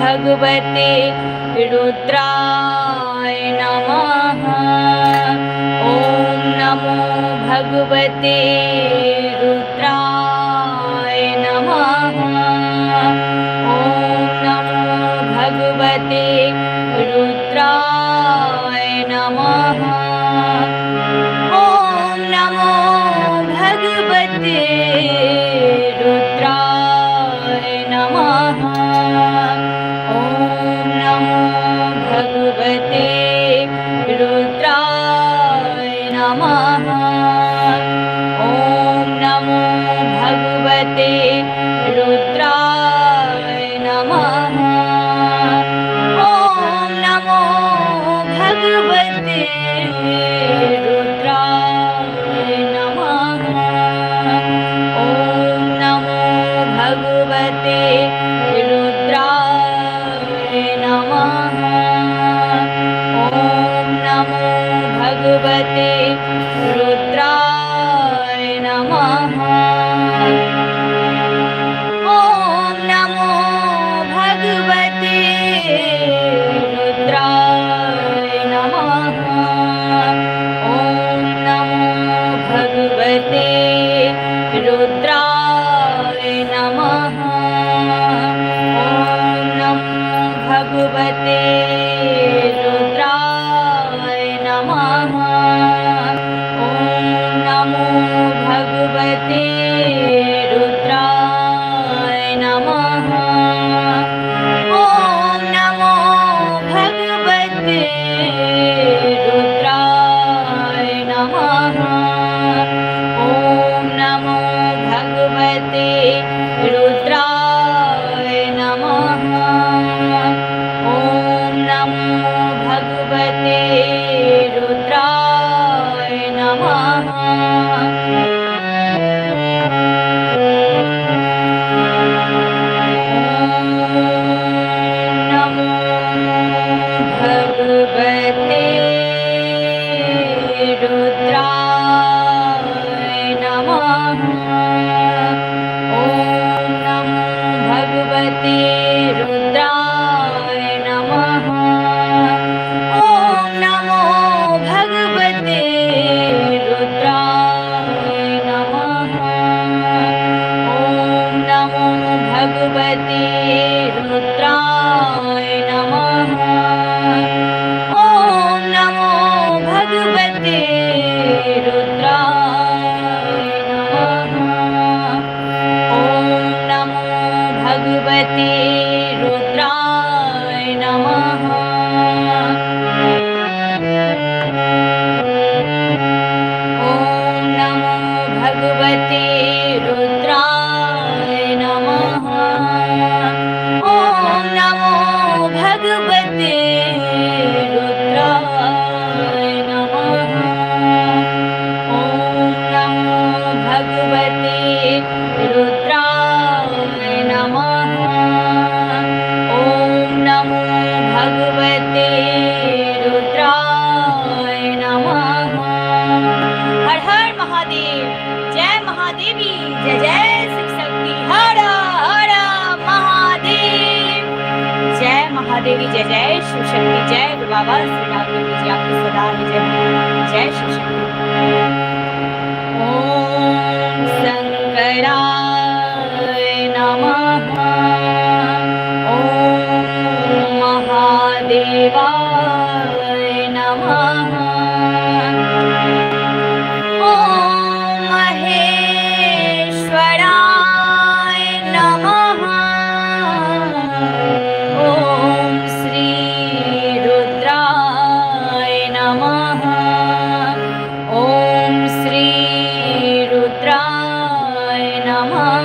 भगवते रुद्राय नमः। ॐ नमो भगवते रुद्राय नमः। ॐ नमो भगवते रुद्राय नमः। ॐ नमो भगवते रुद्राय नमः। ॐ नमो भगवते रुद्राय नमः। ॐ नमो भगवते रुद्राय नमः। ॐ नमो भगवते रुद्राय नमः। ॐ नमो भगवते रुद्राय नमः। ॐ नमो भगवते रुद्राय नमः। ॐ नमो भगवते रुद्राय नमः। ॐ नमो भगवते रुद्राय नमः। ॐ नमो भगवते रुद्राय नमः। ॐ नमो भगवते रुद्राय नमः। ॐ नमो भगवते रुद्राय नमः। ॐ नमो भगवते रुद्राय नमः। ॐ नमो भगवते रुद्राय नमः। नमो भगवते रुद्राय नमः। ॐ नमो भगवते रुद्राय नमः। ॐ नमो भगवते रुद्राय नमः। ॐ नमो भगवते रुद्राय नमः। ॐ नमो भगवते रुद्राय नमः। ॐ नमो भगवते रुद्राय नमः। ॐ नमो भगवते रुद्राय नमः। ॐ नमो भगवते रुद्राय नमः। ॐ नमो भगवते रुद्राय नमः। ॐ नमो भगवते रुद्राय नमः। हर हर महादेव, जय महादेवी, जय जय शिव शक्ति। हर हर महादेव, जय महादेवी, जय जय शिव शक्ति। जय गुरु बाबा श्री रामदेव जी आपकी सदा ही जय हो। जय शिव शक्ति। ॐ शंकराय नमः। ॐ महादेवाय नमः। ॐ महेश्वराय नमः। ॐ श्री रुद्राय नमः। ॐ श्री रुद्राय नमः।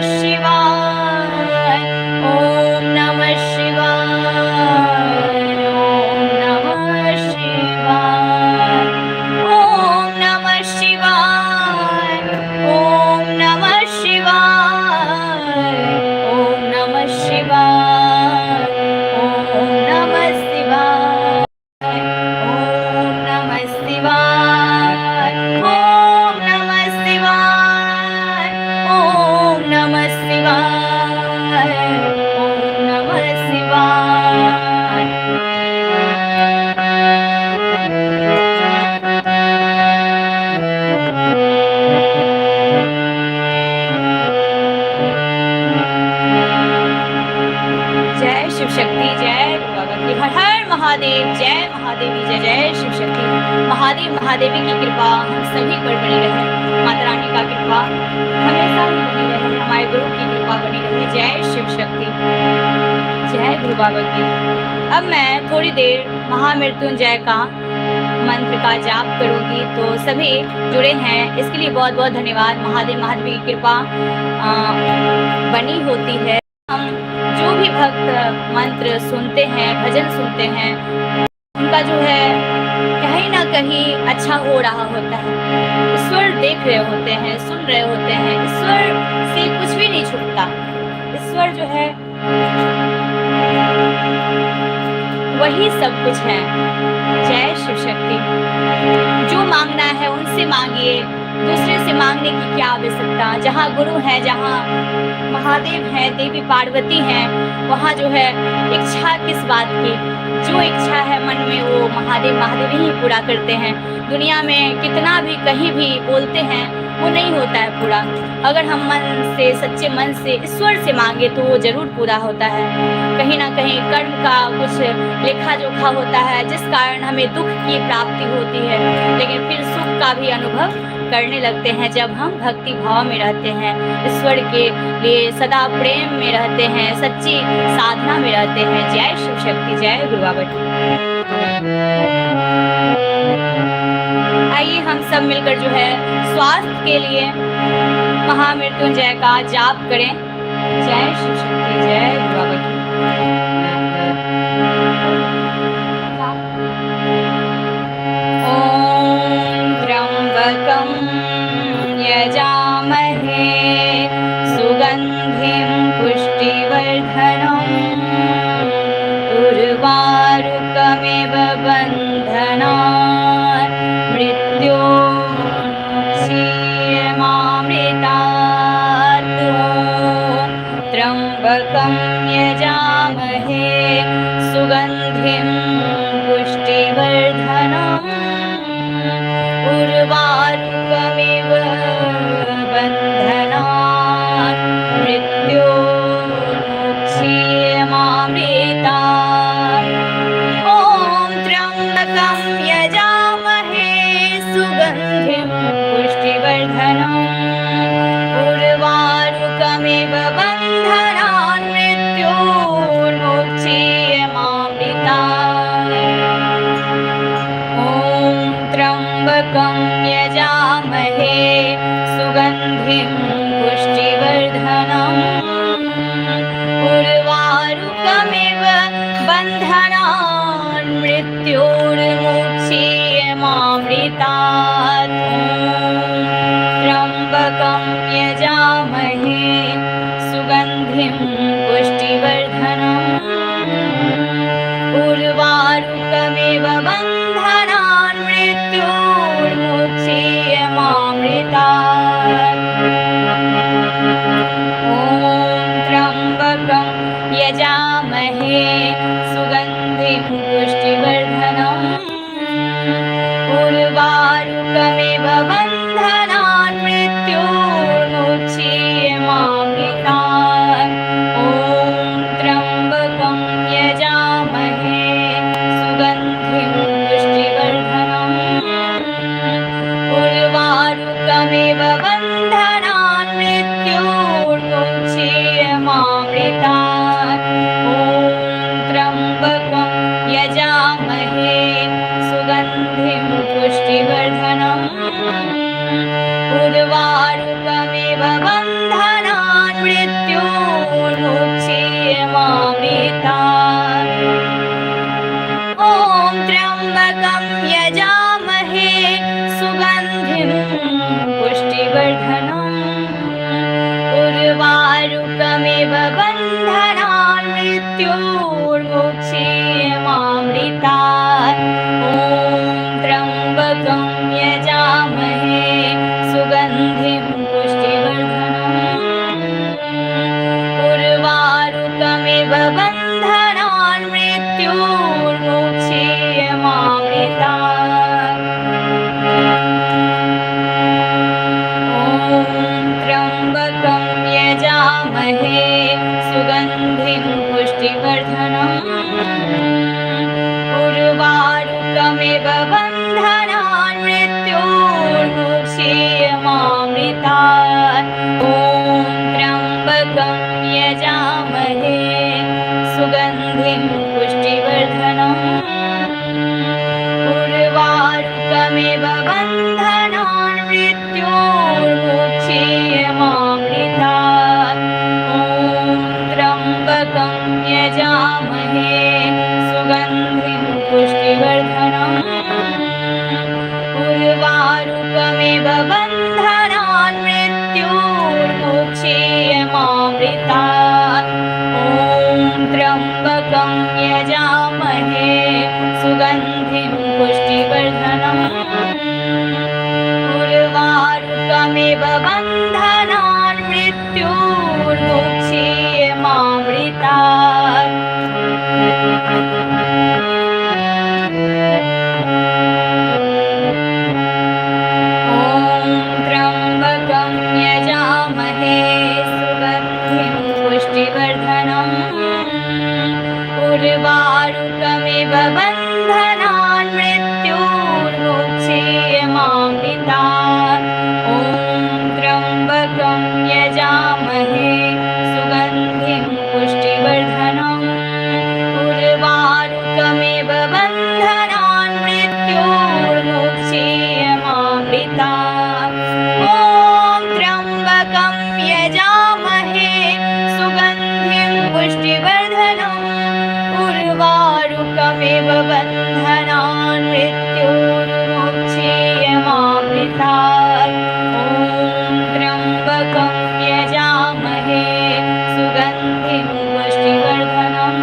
शिवाय, ओम नमः शिवाय, ओम नमः शिवाय, ओम नमः शिवाय, ओम नमः शिवाय, ओम नमः शिवाय, ओम नमः शिवाय, ओम नमः शिवाय, ओम नमः शिवाय, ओम नमः शिवाय, ओम नमः शिवाय। जय शिव शक्ति, जय बाबा की, हर हर महादेव, जय महादेवी, जय जय शिव शक्ति। महादेव महादेवी की कृपा हम सभी पर बनी रहे, माता रानी का कृपा हमेशा ही बनी रहे, हमारे गुरु की कृपा बनी रहे। जय शिव शक्ति, जय गुरु बाबा की। अब मैं थोड़ी देर महामृत्युंजय का मंत्र का जाप करूंगी, तो सभी जुड़े हैं इसके लिए बहुत बहुत धन्यवाद। महादेव महादेवी की कृपा बनी होती है। हम जो भी भक्त मंत्र सुनते हैं, भजन सुनते हैं, उनका जो है कहीं ना कहीं अच्छा हो रहा होता है। ईश्वर देख रहे होते हैं, सुन रहे होते हैं। ईश्वर से कुछ भी नहीं छुपता। ईश्वर जो है वही सब कुछ है। जय शिव शक्ति। जो मांगना है उनसे मांगिए, दूसरे से मांगने की क्या आवश्यकता। जहाँ गुरु है, जहाँ महादेव है, देवी पार्वती हैं, वहाँ जो है इच्छा किस बात की। जो इच्छा है मन में वो महादेव महादेव ही पूरा करते हैं। दुनिया में कितना भी कहीं भी बोलते हैं वो नहीं होता है पूरा। अगर हम मन से, सच्चे मन से ईश्वर से मांगे तो वो जरूर पूरा होता है। कहीं ना कहीं कर्म का कुछ लेखा जोखा होता है जिस कारण हमें दुख की प्राप्ति होती है, लेकिन फिर सुख का भी अनुभव करने लगते हैं जब हम भक्ति भाव में रहते हैं, ईश्वर के लिए सदा प्रेम में रहते हैं, सच्ची साधना में रहते हैं। जय शिव शक्ति, जय गुरु बाबा की। आइए हम सब मिलकर जो है स्वास्थ्य के लिए महामृत्युंजय का जाप करें। जय शिव शक्ति, जय गुरु बाबा की। ओम त्र्यंबकं यजामहे सुगंधिं पुष्टिवर्धनम् उर्वारुकमिव बन्धनात् मृत्योर्मुक्षीयमामृतात्। त्र्यंबकं यजामहे सुगंधिं पुष्टिवर्धनम् उर्वारुकमिव बन्धनात् मृत्योर्मुक्षीयमामृतात्। ॐ त्र्यंबकं यजामहे सुगंधिं पुष्टिवर्धनम् उर्वारुकमिव बन्धनात् मृत्योर्मुक्षीयमामृतात्। ॐ त्र्यंबकं यजामहे सुगंधिं पुष्टिवर्धनम् उर्वारुकमिव बन्धनान् मृत्योर्मुक्षीयमामृतात्। त्र्यंबकं यजामहे सुगंधिं पुष्टिवर्धनम् उर्वारुकमिव बन्धनान् मृत्योर्मुक्षीयमामृतात्। ॐ त्र्यंबकं यजामहे सुगंधिं पुष्टिवर्धनम् उर्वारुकमिव बन्धनान् मृत्योर्मुक्षीयमामृतात्। ॐ त्र्यंबकं यजामहे सुगंधिं पुष्टिवर्धनम् उर्वारुकमिव बन्धनान् मृत्योर्मुक्षीयमामृतात्। ॐ त्र्यंबकं यजामहे सुगंधिं पुष्टिवर्धनम् उर्वारुकमिव बन्धनान् यजामहे सुगन्धिं पुष्टिवर्धनम् उर्वारुकमिव बन्धनान् मृत्योर्मुक्षीयमामृतात् ॐ त्र्यम्बकं यजामहे सुगन्धिं पुष्टिवर्धनम् उर्वारुकमिव बन्धनान् मृत्योर्मुक्षीयमामृतात् ॐ त्र्यम्बकं यजामहे सुगन्धिं पुष्टिवर्धनम् उर्वारुकमिव बन्धनान् मृत्योर्मुक्षीयमामृतात् ॐ त्र्यम्बकं यजामहे सुगन्धिं पुष्टिवर्धनम् उर्वारुकमिव बन्धनान् मृत्योर्मुक्षीयमामृतात् ॐ त्र्यम्बकं यजामहे सुगन्धिं पुष्टिवर्धनम् उर्वारुकमिव बन्धनान् मृत्योर्मुक्षीयमामृतात् ॐ त्र्यम्बकं यजामहे सुगन्धिं पुष्टिवर्धनम् उर्वारुकमिव बन्धनान् मृत्योर्मुक्षीयमामृतात् ॐ त्र्यम्बकं यजामहे सुगन्धिं पुष्टिवर्धनम् उर्वारुकमिव बन्धनान् मृत्योर्मुक्षीयमामृतात् ॐ त्र्यम्बकं यजामहे सुगन्धिं पुष्टिवर्धनम्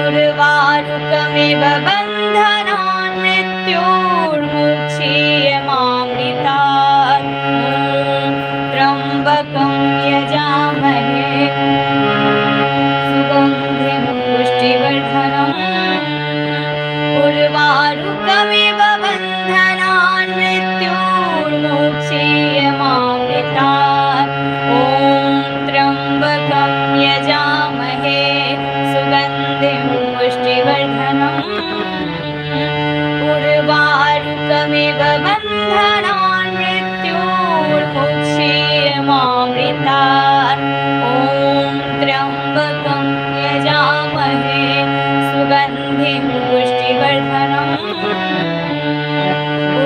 उर्वारुकमिव बन्धनान् मृत्योर्मुक्षीयमामृतात् त्र्यम्बकं यजामहे सुगन्धिं पुष्टिवर्धनम् उर्वारुकमिव बन्धनान् मृत्योर्मुक्षीयमामृतात् ॐ त्र्यम्बकं यजामहे सुगन्धिं पुष्टिवर्धनम् उर्वारुकमिव बन्धनान् मृत्योर्मुक्षीयमामृतात् ॐ त्र्यम्बकं यजामहे सुगन्धिं पुष्टिवर्धनम् उर्वारुकमिव बन्धनान् मृत्योर्मुक्षीयमामृतात् ॐ त्र्यम्बकं यजामहे सुगन्धिं पुष्टिवर्धनम्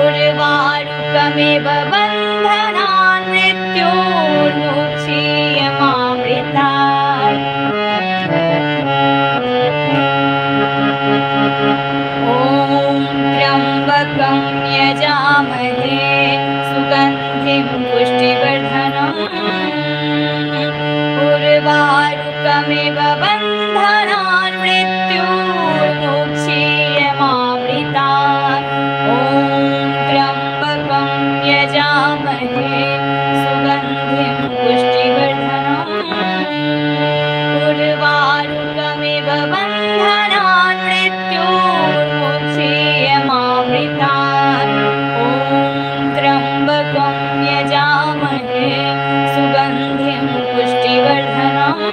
उर्वारुकमिव बन्धनान् मृत्योर्मुक्षीयमामृतात् ॐ त्र्यम्बकं यजामहे सुगन्धिं पुष्टिवर्धनम् उर्वारुकमिव बन्धनान् मृत्योर्मुक्षीयमामृतात् ॐ त्र्यम्बकं यजामहे सुगन्धिं पुष्टिवर्धनम् उर्वारुकमिव बन्धनान् मृत्योर्मुक्षीयमामृतात् ॐ त्र्यम्बकं यजामहे सुगन्धिं पुष्टिवर्धनम् उर्वारुकमिव बन्धनान् मृत्योर्मुक्षीयमामृतात् ॐ त्र्यम्बकं यजामहे सुगन्धिं पुष्टिवर्धनम्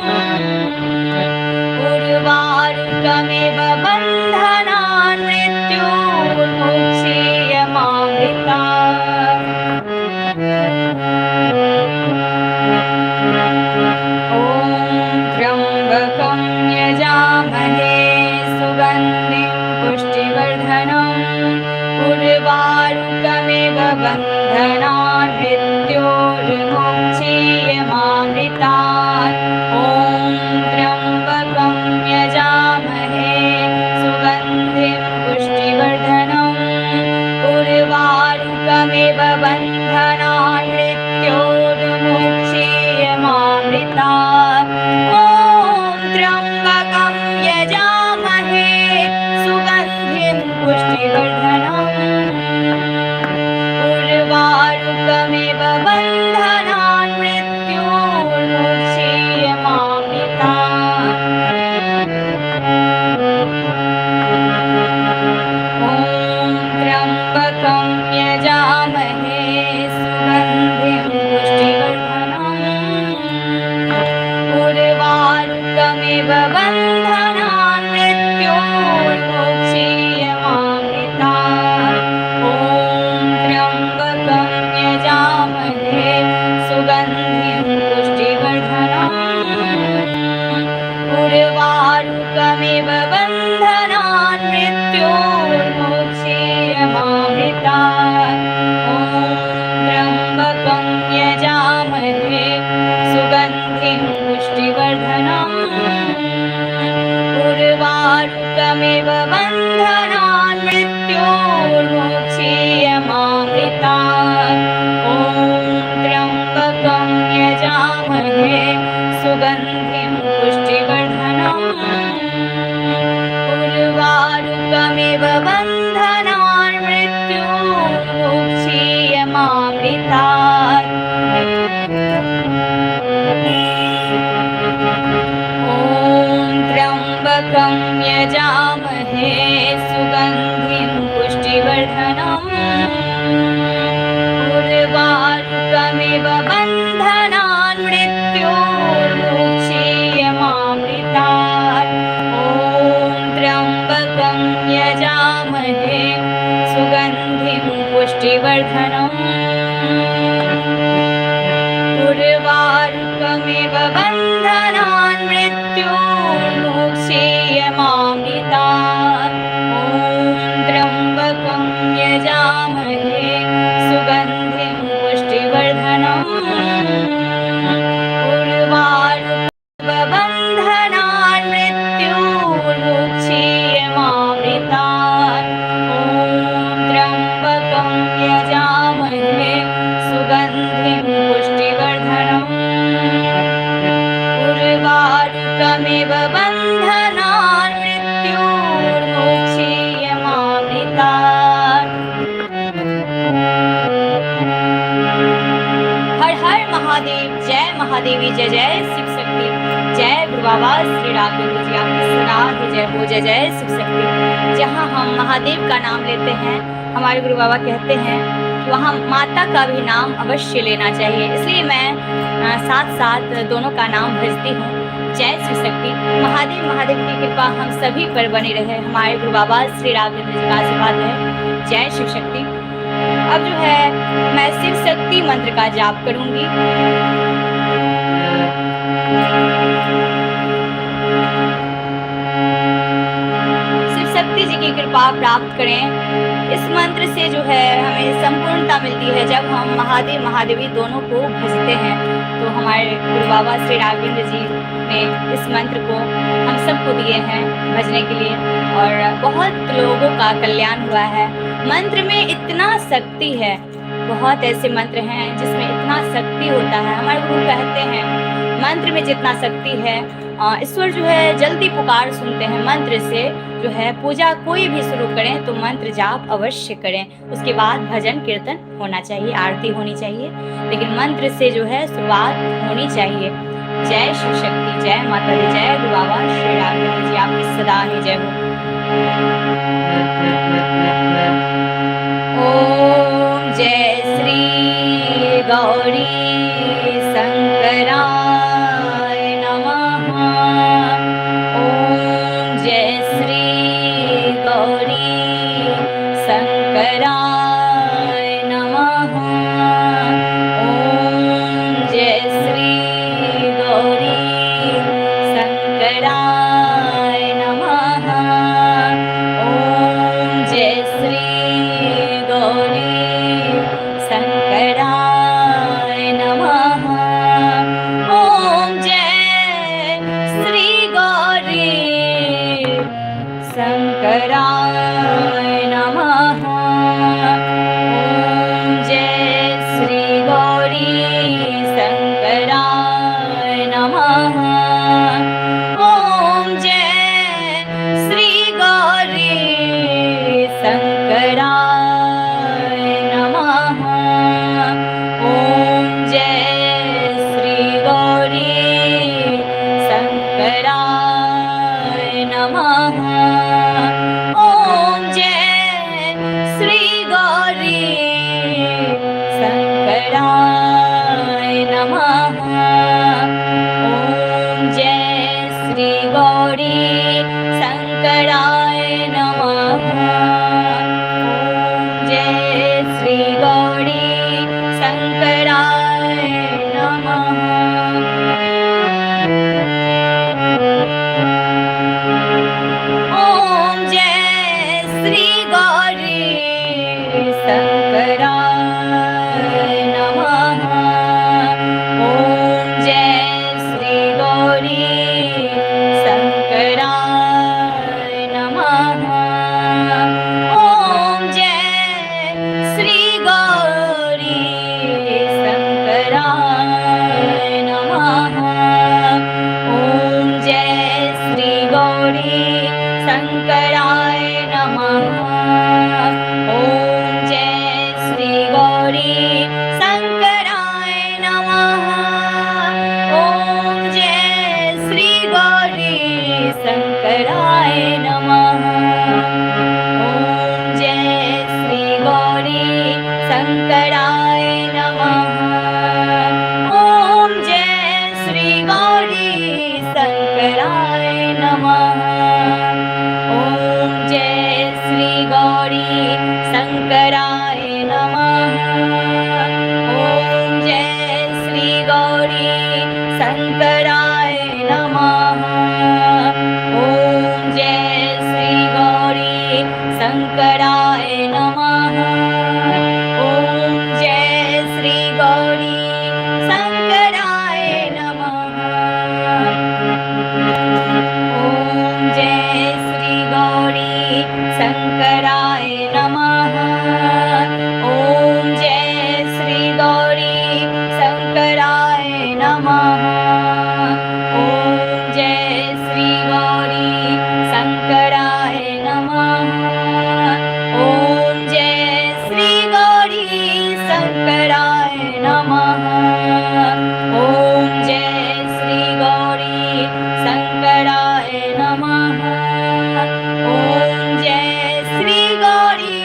मृत्योर्मुक्षीयमामृतात्। ॐ त्र्यम्बकं यजामहे सुगन्धिं पुष्टिवर्धनम्। उर्वारुकमिव बन्धनान् मृत्योर्मुक्षीयमामृतात्। ॐ त्र्यम्बकं यजामहे सुगन्धिं पुष्टिवर्धनम्। उर्वारुकमिव बन्धनान् मृत्योर्मुक्षीयमामृतात्। ॐ त्र्यम्बकं यजामहे सुगन्धिं पुष्टिवर्धनम्। उर्वारुकमिव बन्धनान् मृत्योर्मुक्षीयमामृतात्। हर हर महादेव, जय महादेवी, जय जय शिव शक्ति, जय गुरु बाबा श्री राघवेंद्र जी आपकी सदा जय हो, जय जय शिव शक्ति। जहाँ हम महादेव का नाम लेते हैं, हमारे गुरु बाबा कहते हैं कि वहाँ माता का भी नाम अवश्य लेना चाहिए। इसलिए मैं साथ साथ दोनों का नाम भजती हूँ। जय शिव शक्ति। महादेव महादेव की कृपा हम सभी पर बनी रहे। हमारे गुरु बाबा श्री राघवेंद्र जी का आशीर्वाद है। जय शिव शक्ति। अब जो है मैं शिव शक्ति मंत्र का जाप करूंगी। शिव शक्ति जी की कृपा प्राप्त करें। इस मंत्र से जो है हमें संपूर्णता मिलती है। जब हम महादेव महादेवी दोनों को भजते हैं तो हमारे गुरु बाबा श्री राघवेंद्र जी ने इस मंत्र को हम सबको दिए हैं भजने के लिए, और बहुत लोगों का कल्याण हुआ है। मंत्र में इतना शक्ति है, बहुत ऐसे मंत्र हैं जिसमें इतना शक्ति होता है। हमारे गुरु कहते हैं मंत्र में जितना शक्ति है, ईश्वर जो है जल्दी पुकार सुनते हैं। मंत्र से जो है पूजा कोई भी शुरू करें तो मंत्र जाप अवश्य करें। उसके बाद भजन कीर्तन होना चाहिए, आरती होनी चाहिए, लेकिन मंत्र से जो है शुरुआत होनी चाहिए। जय शिव शक्ति, जय माता दी, जय गुरु बाबा श्री राघवेंद्र जी आपकी सदा ही जय हो। ओम जय श्री गौरी शंकराय नमः। ओम जय श्री गौरी शंकराय नमः। ओम जय श्री गौरी शंकराय नमः। ओम जय श्री गौरी शंकराय नमः। ओम जय श्री गौरी शंकराय नमः। ओम जय श्री गौरी शंकराय नमः। ओम जय श्री गौरी शंकराय नमः। ओम जय श्री गौरी शंकराय नमः। ओम जय श्री गौरी शंकराय नमः। ओम जय श्री गौरी शंकराय नमः। ओम जय श्री गौरी शंकराय नमः। ओम जय श्री गौरी शंकराय नमः। ओम गौरी शंकराय नमः। ओम जय श्री गौरी शंकराय नमः। ओम जय श्री गौरी शंकराय नमः। ओम जय श्री गौरी शंकराय नमः। ओम जय श्री गौरी शंकराय नमः। ओम जय श्री गौरी शंकराय नमः। ओम जय श्री गौरी शंकराय नमः। ओम जय श्री गौरी शंकराय नमः। ओम जय श्री गौरी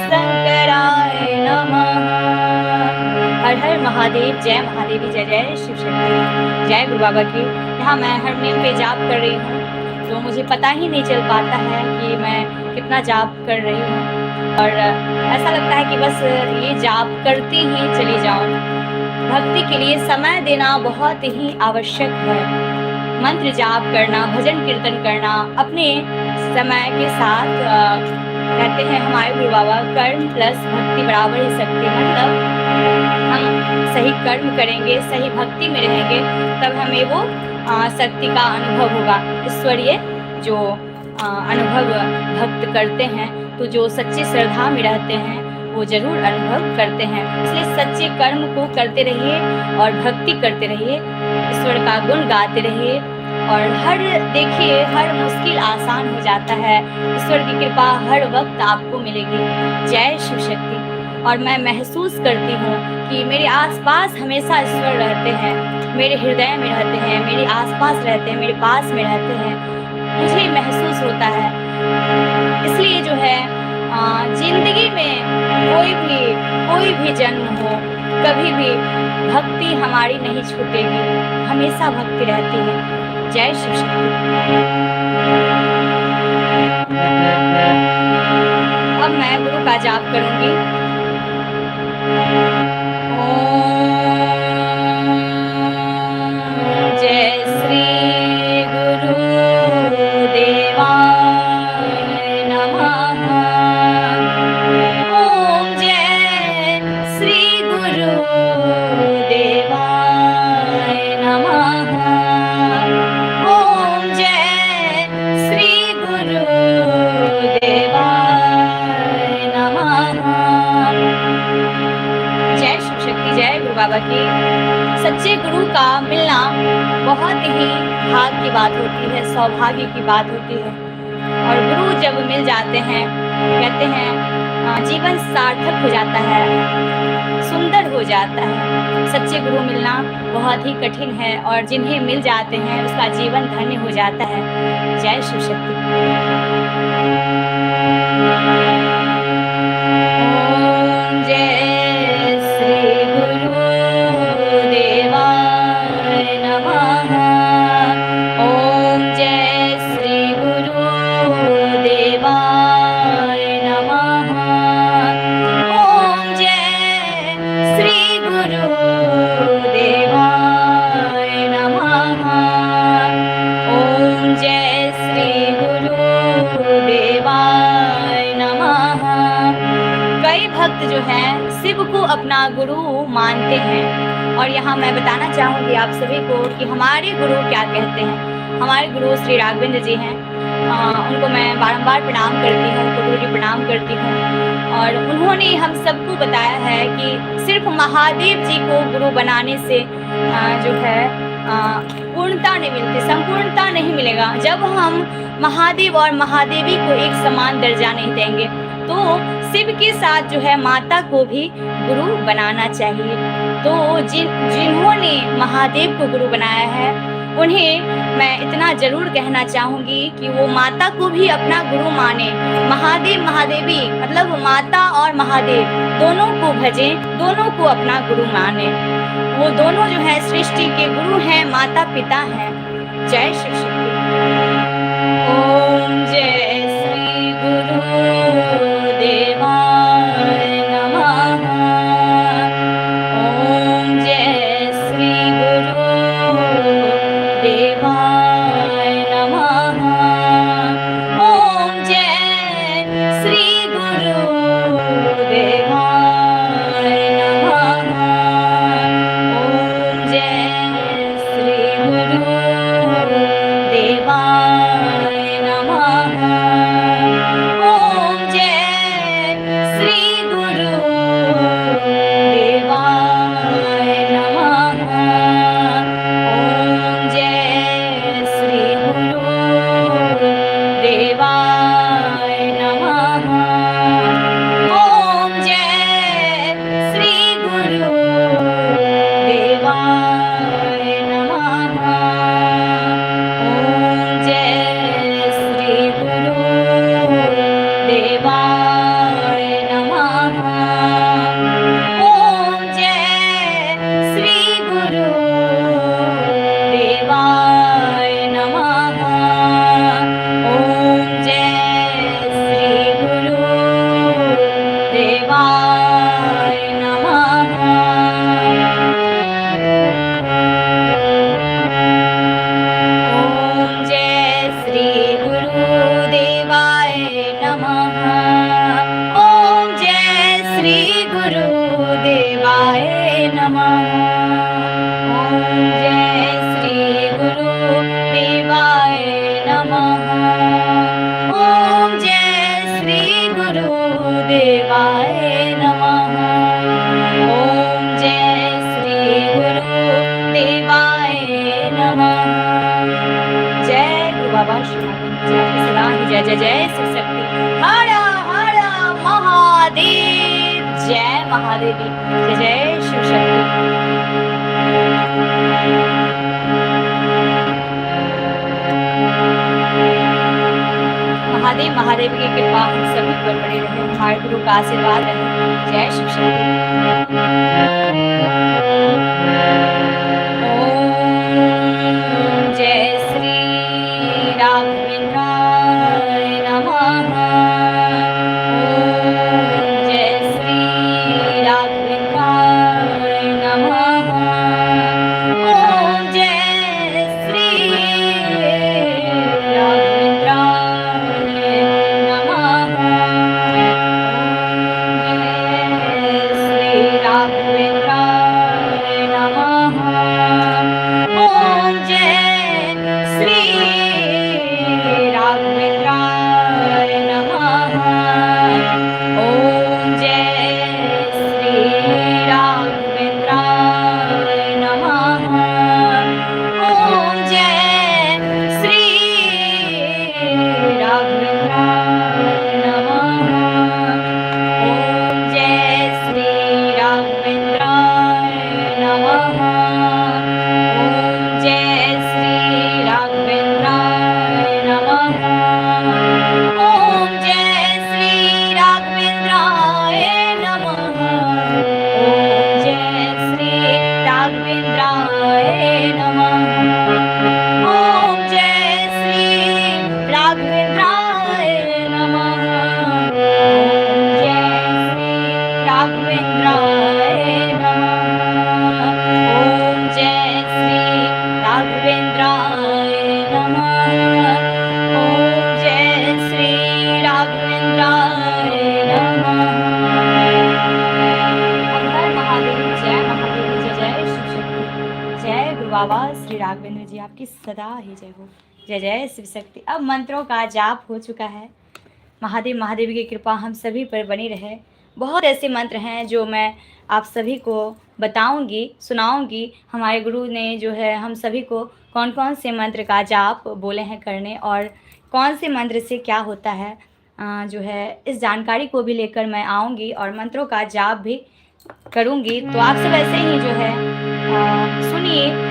शंकराय नमः। हर हर महादेव, जय महादेवी, जय जय शिव शक्ति, जय गुरु बाबा की। यहाँ मैं हारमोनियम पे जाप कर रही हूँ, तो मुझे पता ही नहीं चल पाता है कि मैं कितना जाप कर रही हूँ, और ऐसा लगता है कि बस ये जाप करती ही चली जाऊँ। भक्ति के लिए समय देना बहुत ही आवश्यक है। मंत्र जाप करना, भजन कीर्तन करना अपने समय के साथ कहते हैं हमारे गुरु बाबा, कर्म प्लस भक्ति बराबर ही शक्ति। मतलब हम सही कर्म करेंगे, सही भक्ति में रहेंगे, तब हमें वो शक्ति का अनुभव होगा। ईश्वरीय जो अनुभव भक्त करते हैं, तो जो सच्ची श्रद्धा में रहते हैं वो जरूर अनुभव करते हैं। इसलिए सच्चे कर्म को करते रहिए और भक्ति करते रहिए, ईश्वर का गुण गाते रहिए, और देखिए हर मुश्किल आसान हो जाता है। ईश्वर की कृपा हर वक्त आपको मिलेगी। जय शिव शक्ति। और मैं महसूस करती हूँ कि मेरे आसपास हमेशा ईश्वर रहते हैं, मेरे हृदय में रहते हैं, मेरे आसपास रहते हैं, मेरे पास में रहते हैं। मुझे महसूस होता है। इसलिए जो है जिंदगी में कोई भी जन्म हो, कभी भी भक्ति हमारी नहीं छूटेगी, हमेशा भक्ति रहती है। जय शिव शक्ति। अब मैं गुरु का जाप करूंगी। ओम जय श्री गुरु देवाय नमः। ओम जय श्री गुरु देवाय नमः। ओम जय श्री गुरु देवाय नमः। जय शिव शक्ति, जय गुरु बाबा की। सच्चे गुरु का मिलना बहुत ही भाग्य की बात होती है, सौभाग्य की बात होती है। और गुरु जब मिल जाते हैं, कहते हैं जीवन सार्थक हो जाता है, सुंदर हो जाता है। सच्चे गुरु मिलना बहुत ही कठिन है, और जिन्हें मिल जाते हैं उसका जीवन धन्य हो जाता है। जय शिव शक्ति। ओम जय श्री गुरु देवाय नमः। ओम जय श्री गुरु देवाय नमः। ओम जय श्री गुरु देवाय नमः। ओम जय श्री गुरु देवाय नमः। कई भक्त जो हैं शिव को अपना गुरु मानते हैं, और यहाँ मैं बताना चाहूँगी आप सभी को कि हमारे गुरु क्या कहते हैं। हमारे गुरु श्री राघवेंद्र जी हैं। उनको मैं बारंबार प्रणाम करती हूँ, कोटि प्रणाम करती हूँ। और उन्होंने हम सबको बताया है कि सिर्फ महादेव जी को गुरु बनाने से जो है पूर्णता नहीं मिलती, संपूर्णता नहीं मिलेगा। जब हम महादेव और महादेवी को एक समान दर्जा नहीं देंगे, तो शिव के साथ जो है माता को भी गुरु बनाना चाहिए। तो जिन्होंने महादेव को गुरु बनाया है, उन्हें मैं इतना जरूर कहना चाहूँगी कि वो माता को भी अपना गुरु माने। महादेव महादेवी मतलब माता और महादेव दोनों को भजें, दोनों को अपना गुरु माने। वो दोनों जो है सृष्टि के गुरु हैं, माता पिता हैं। जय शिव शक्ति। ओम जय श्री गुरु देवाय नमः। ओम जय श्री देवाय नमः। जय गुरु बाबा श्री राघवेंद्र जी आपकी सदा ही जय जय जय शिव शक्ति। हर हर महादेव, जय महादेवी, जय जय शिव शक्ति। महादेव महादेव की कृपा हम सभी पर बनी रहे, हमारे गुरु का आशीर्वाद रहे। जय शिव शक्ति। ओम जय श्री राघवेंद्राय नमः। ओम जय श्री राघवेंद्राय नमः। ओम जय श्री बाबा श्री राघवेंद्र जी आपकी सदा ही जय हो। जय जय शिव शक्ति। अब मंत्रों का जाप हो चुका है। महादेव महादेव की कृपा हम सभी पर बनी रहे। बहुत ऐसे मंत्र हैं जो मैं आप सभी को बताऊंगी, सुनाऊंगी। हमारे गुरु ने जो है हम सभी को कौन कौन से मंत्र का जाप बोले हैं करने और कौन से मंत्र से क्या होता है जो है इस जानकारी को भी लेकर मैं आऊँगी और मंत्रों का जाप भी करूँगी। तो आप सब ऐसे ही जो है सुनिए।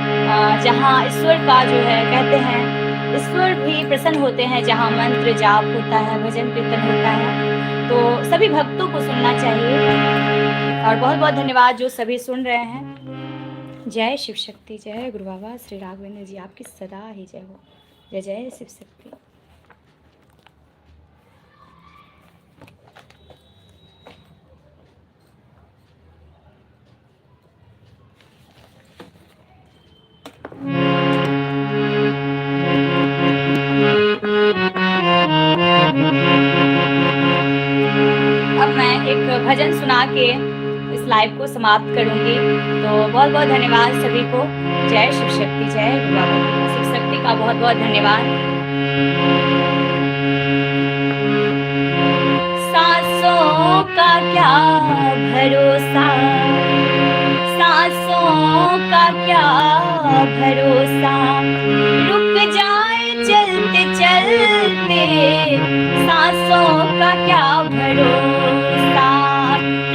जहाँ ईश्वर का जो है कहते हैं ईश्वर भी प्रसन्न होते हैं जहाँ मंत्र जाप होता है, भजन कीर्तन होता है, तो सभी भक्तों को सुनना चाहिए। और बहुत बहुत धन्यवाद जो सभी सुन रहे हैं। जय शिव शक्ति। जय गुरु बाबा श्री राघवेंद्र जी आपकी सदा ही जय हो। जय जय शिव शक्ति। अब मैं एक भजन सुना के इस लाइव को समाप्त करूंगी। तो बहुत बहुत धन्यवाद सभी को। जय शिव शक्ति। जय गुरु बाबा। शिव शक्ति का बहुत बहुत धन्यवाद। सांसों का क्या भरोसा, सांसों का क्या भरोसा, रुक जाए चलते चलते, सांसों का क्या भरोसा,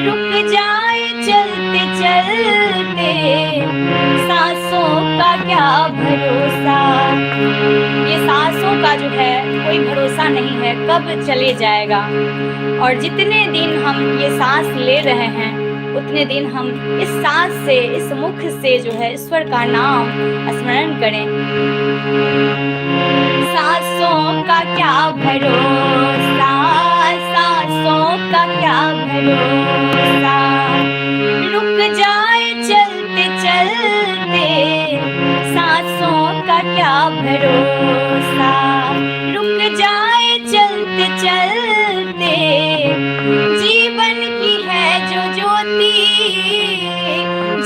रुक जाए चलते चलते, सांसों का क्या भरोसा। ये सांसों का जो है कोई भरोसा नहीं है कब चले जाएगा। और जितने दिन हम ये सांस ले रहे हैं उतने दिन हम इस सांस से, इस मुख से जो है ईश्वर का नाम स्मरण करें। सांसों का क्या भरोसा, सांसों का क्या भरोसा, रुक जाए चलते चलते, सांसों का क्या भरोसा, रुक जाए चलते चलते, जीवन की है जो ज्योति,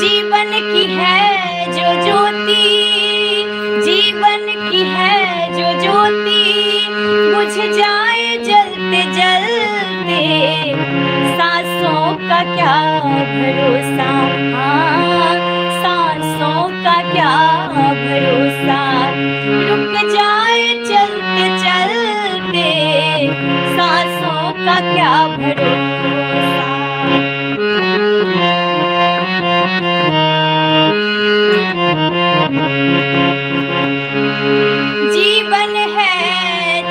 जीवन की है जो ज्योति, जीवन की है जो ज्योति, बुझ जाए जलते जलते, सांसों का क्या भरोसा, हाँ सांसों का क्या भरोसा, रुक जाए चलते चलते सांसों का क्या भरोसा। जीवन है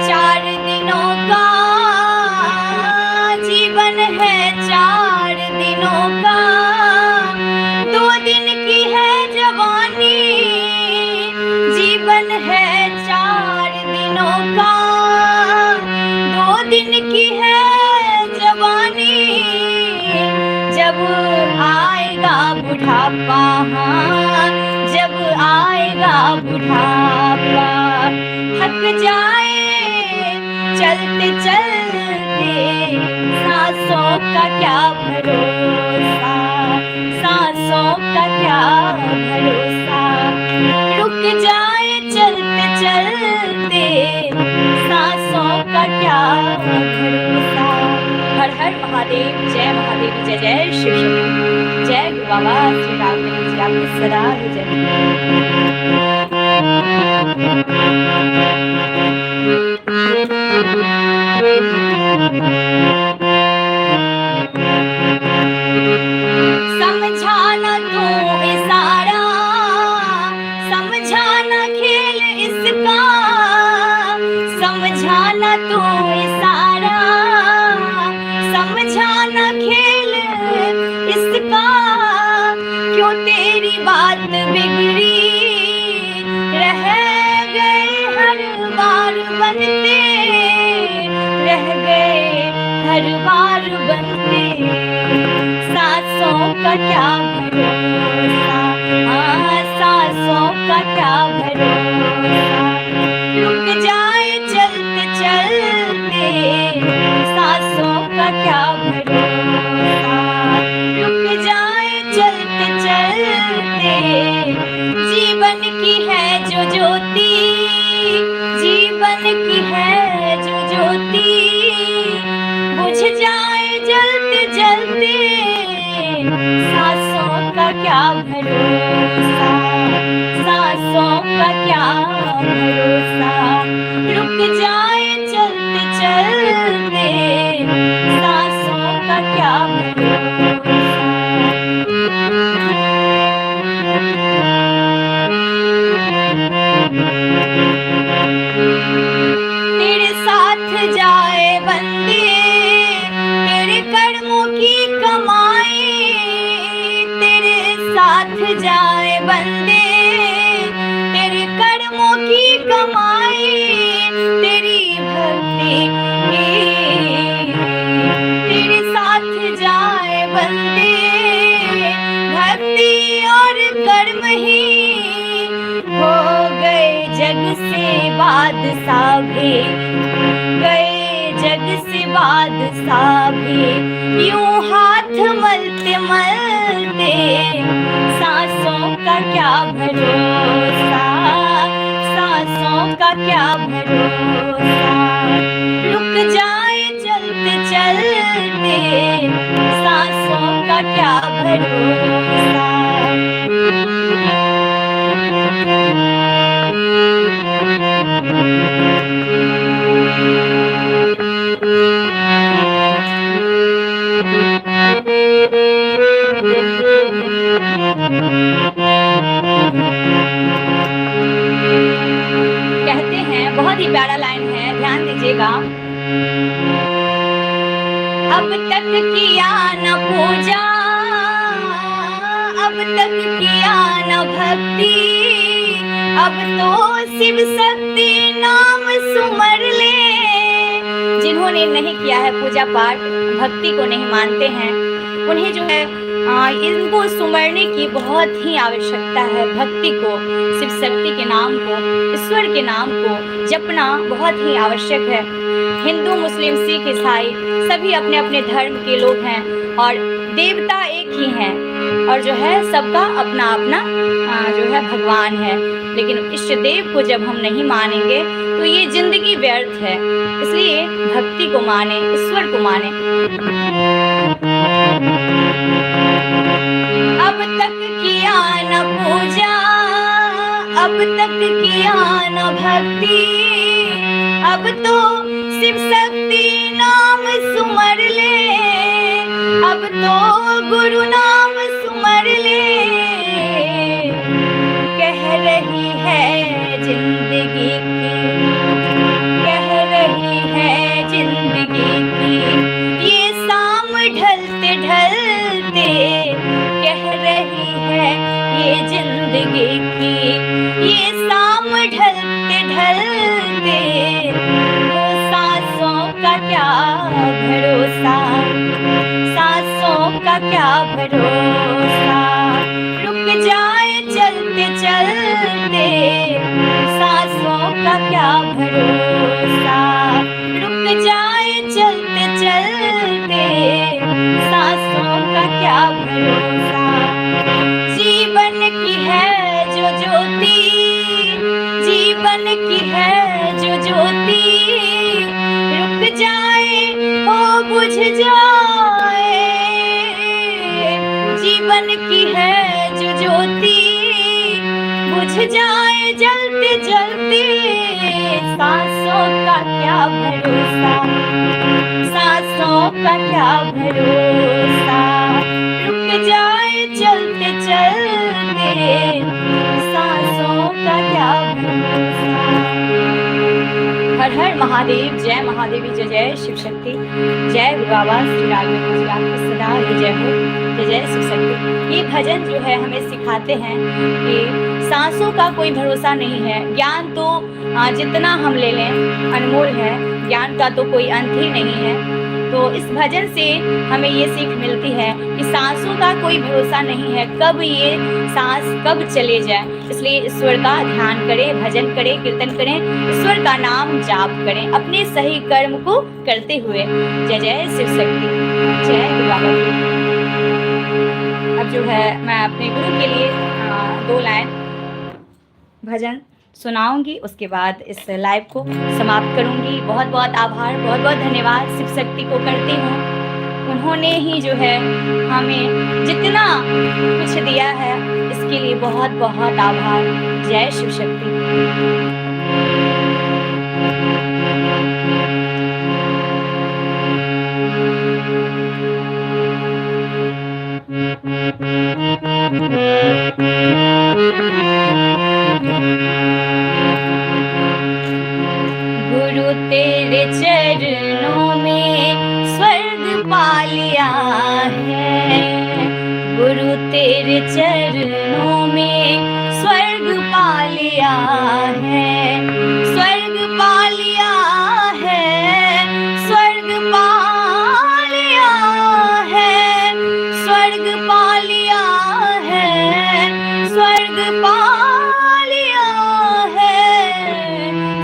4 दिनों का, जीवन है 4 दिनों का, 2 दिन की है जवानी, जीवन है 4 दिनों का, 2 दिन की है जवानी, जब आएगा बुढ़ापा, जब आएगा बुढ़ापा, थक जाए चलते चलते सांसों का क्या भरोसा, सांसों का क्या भरोसा, रुक जाए चलते चलते सांसों का क्या भरोसा। हर हर महादेव, जय महादेव, जय जय शिव शंकर, जय गुरु बाबा श्री रामदेव जी आपकी सदा जय। समझाना तू इशारा, समझाना खेल इसका, समझाना तू इशारा, समझाना खेल इसका, क्यों तेरी बात बिगड़ी, रह गए हर बार बनते, रह गए हर बार बनते, सांसों का क्या भरोसा, हाँ सांसों का क्या भरोसा, रुक जाए चलते चलते सांसों का क्या भरोसा, रुक जाए चलते चलते, जीवन की है जो ज्योति, जीवन की है जो ज्योति, बुझ जाए जलते जलते, सांसों का क्या भरोसा, सांसों का क्या भरोसा, रुक जाए चलते चलते सांसों का क्या भरोसा। तेरे साथ जाए बंदे, तेरे कर्मों की कमाई, तेरे साथ जाए बंदे, तेरे कर्मों की कमाई, तेरी भक्ति तेरे साथ जाए बंदे, भक्ति और कर्म ही हो गए जग से बादशाह भी, गए जग से बादशाह भी, यूं हाथ मलते मलते सांसों का क्या भरोसा, सांसों का क्या भरोसा, रुक जाए चलते चलते सांसों का क्या भरोसा। कहते हैं, बहुत ही प्यारा लाइन है, ध्यान दीजिएगा। अब तक किया न पूजा, अब तक किया न भक्ति, अब तो शिव शक्ति नाम सुमर ले। जिन्होंने नहीं किया है पूजा पाठ, भक्ति को नहीं मानते हैं, उन्हें जो है इनको सुमरने की बहुत ही आवश्यकता है। भक्ति को, शिव शक्ति के नाम को, ईश्वर के नाम को जपना बहुत ही आवश्यक है। हिंदू, मुस्लिम, सिख, ईसाई सभी अपने अपने धर्म के लोग हैं और देवता एक ही हैं, और जो है सबका अपना अपना जो है भगवान है। लेकिन इष्ट देव को जब हम नहीं मानेंगे तो ये जिंदगी व्यर्थ है। इसलिए भक्ति को माने, ईश्वर को माने। अब तक किया न पूजा, अब तक किया न भक्ति, अब तो शिव शक्ति नाम सुमर ले, अब तो गुरु नाम सुमर ले। कह रही है जिंदगी की, कह रही है जिंदगी की, ये शाम ढलते ढलते कह रही है ये जिंदगी की, ये शाम ढलते ढलते। वो सांसों का क्या भरोसा, सांसों का क्या भरोसा, रुक जाए चलते चलते, सांसों का क्या भरोसा, रुक जाए चलते चलते, सांसों का क्या भरोसा। जीवन की है जो ज्योति, जीवन की है जो ज्योति, रुक जाए हो बुझ जाए। जीवन की है जो ज्योति, बुझ जाए जलते जलते, सांसों का क्या भरोसा, सांसों का क्या भरोसा, रुक जाए चलते चलते, सांसों का क्या भरोसा। हर हर महादेव, जय महादेवी, जय जय शिव शक्ति, जय गुरु बाबा श्री राघवेंद्र जी, आपकी सदा ही जय हो, जय जय शिव शक्ति। ये भजन जो है हमें सिखाते हैं कि सांसों का कोई भरोसा नहीं है। ज्ञान तो जितना हम ले लें अनमोल है, ज्ञान का तो कोई अंत ही नहीं है। तो इस भजन से हमें ये सीख मिलती है कि सांसों का कोई भरोसा नहीं है, कब ये सांस कब चले जाए। इसलिए ईश्वर का ध्यान करें, भजन करें, कीर्तन करें, ईश्वर का नाम जाप करें अपने सही कर्म को करते हुए। जय जय शिव शक्ति, जय गुरु बाबा की। अब जो है मैं अपने गुरु के लिए 2 लाइन भजन सुनाऊंगी, उसके बाद इस लाइव को समाप्त करूंगी। बहुत बहुत आभार, बहुत बहुत धन्यवाद शिव शक्ति को करती हूँ। उन्होंने ही जो है हमें जितना कुछ दिया है, इसके लिए बहुत बहुत आभार। जय शिव शक्ति। गुरु तेरे चरणों में स्वर्ग पा लिया है, गुरु तेरे चरणों में स्वर्ग पा लिया है, स्वर्ग पा लिया है, स्वर्ग पा लिया है, स्वर्ग पा लिया है, स्वर्ग पा लिया है,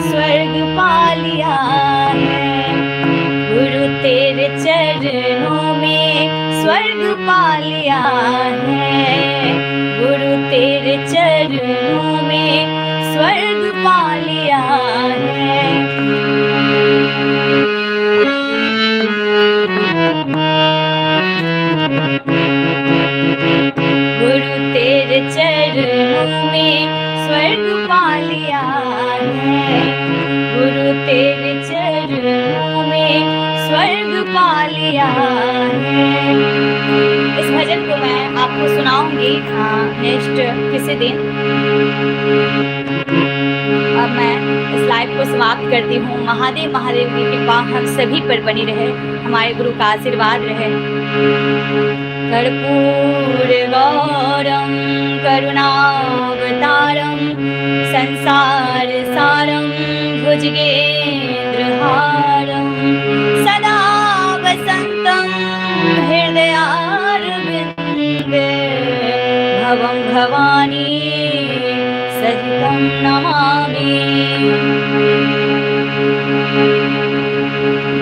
स्वर्ग पा लिया है। गुरु तेरे चरणों में स्वर्ग पा लिया है, गुरु तेरे चरणों में स्वर्ग पा लिया है। गुरु तेरे चरणों में स्वर्ग पा लिया है, गुरु तेरे चरणों में स्वर्ग पा लिया है। इस भजन को मैं आपको सुनाऊंगी नेक्स्ट किसी दिन। अब मैं इस लाइव को समाप्त करती हूँ। महादेव महादेव की कृपा हम सभी पर बनी रहे, हमारे गुरु का आशीर्वाद रहे। कर्पूर गौरम करुणावतारम संसार सारम भुजगेन्द्रहारम सदा वसंतम हृदयारविंदे भवं भवानी सहितं नमामि।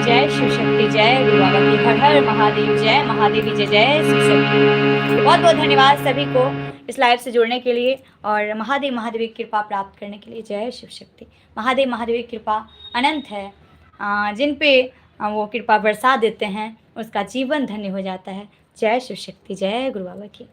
जय शिव शक्ति, जय गुरु बाबा की। हर हर महादेव, जय महादेवी, जय जय शिव शक्ति। बहुत बहुत धन्यवाद सभी को इस लाइव से जुड़ने के लिए और महादेव महादेवी की कृपा प्राप्त करने के लिए। जय शिव शक्ति। महादेव महादेवी की कृपा अनंत है, जिन पे वो कृपा बरसा देते हैं उसका जीवन धन्य हो जाता है। जय शिव शक्ति, जय गुरु बाबा की।